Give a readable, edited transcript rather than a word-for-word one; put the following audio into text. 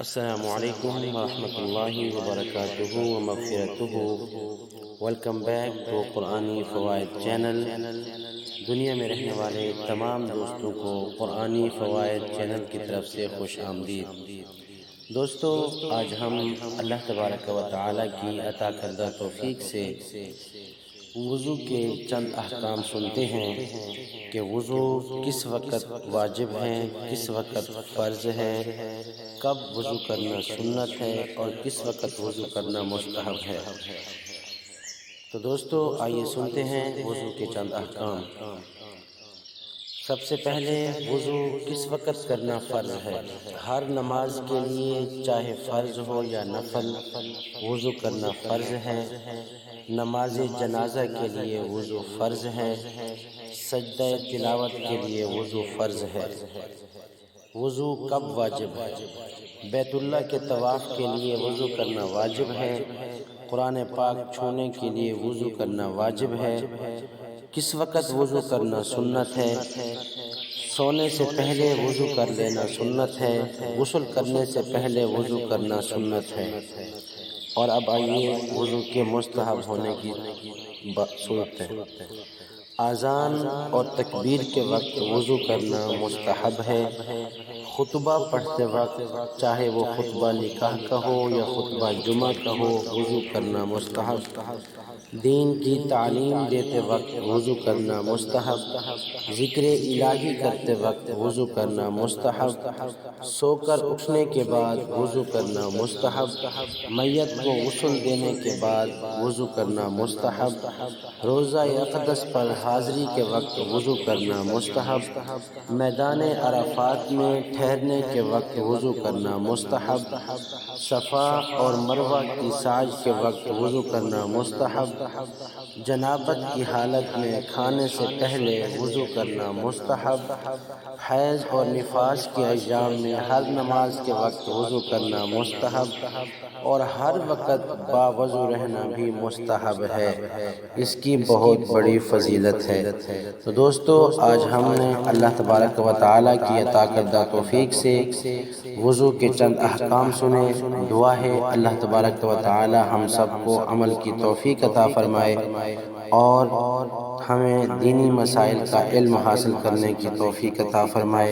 السلام علیکم ورحمۃ اللہ وبرکاتہ ومغفرتہ۔ ویلکم بیک ٹو قرآنی فوائد چینل۔ دنیا میں رہنے والے تمام دوستوں کو قرآنی فوائد چینل کی طرف سے خوش آمدید۔ دوستو، آج ہم اللہ تبارک و تعالی کی عطا کردہ توفیق سے وضو کے چند احکام سنتے ہیں کہ وضو کس وقت واجب ہے، کس وقت فرض ہے، کب وضو کرنا سنت ہے اور کس وقت وضو کرنا مستحب ہے۔ تو دوستو آئیے سنتے ہیں وضو کے چند احکام۔ سب سے پہلے وضو کس وقت کرنا فرض ہے۔ ہر نماز کے لیے چاہے فرض ہو یا نفل، وضو کرنا فرض ہے۔ نماز جنازہ کے لیے وضو فرض ہے۔ سجدہ تلاوت کے لیے وضو فرض ہے۔ وضو کب واجب ہے؟ بیت اللہ کے طواف کے لیے وضو کرنا واجب ہے۔ قرآن پاک چھونے کے لیے وضو کرنا واجب ہے۔ کس وقت وضو کرنا سنت ہے؟ سونے سے پہلے وضو کر لینا سنت ہے۔ غسل کرنے سے پہلے وضو کرنا سنت ہے۔ اور اب آئیے وضو کے مستحب ہونے کی صورت ہے۔ اذان اور تکبیر کے وقت وضو کرنا مستحب ہے۔ خطبہ پڑھتے وقت، چاہے وہ خطبہ نکاح کا ہو یا خطبہ جمعہ کا ہو، وضو کرنا مستحب۔ دین کی تعلیم دیتے وقت وضو کرنا مستحب۔ ذکر الہی کرتے وقت وضو کرنا مستحب۔ سو کر اٹھنے کے بعد وضو کرنا مستحب۔ میت کو غسل دینے کے بعد وضو کرنا مستحب۔ روزہ اقدس پر حاضری کے وقت وضو کرنا مستحب۔ میدان عرفات میں ٹھہرنے کے وقت وضو کرنا مستحب۔ صفا اور مروہ کی سعی کے وقت وضو کرنا مستحب۔ جنابت کی حالت میں کھانے سے پہلے وضو کرنا مستحب۔ حیض اور نفاس کے ایام میں ہر نماز کے وقت وضو کرنا مستحب اور ہر وقت باوضو رہنا بھی مستحب ہے۔ اس کی بہت بڑی فضیلت ہے۔ تو دوستو، آج ہم نے اللہ تبارک و تعالی کی عطا کردہ توفیق سے وضو کے چند احکام سنے۔ دعا ہے اللہ تبارک و تعالی ہم سب کو عمل کی توفیق عطا فرمائے اور ہمیں دینی مسائل کا علم حاصل کرنے کی توفیق عطا فرمائے۔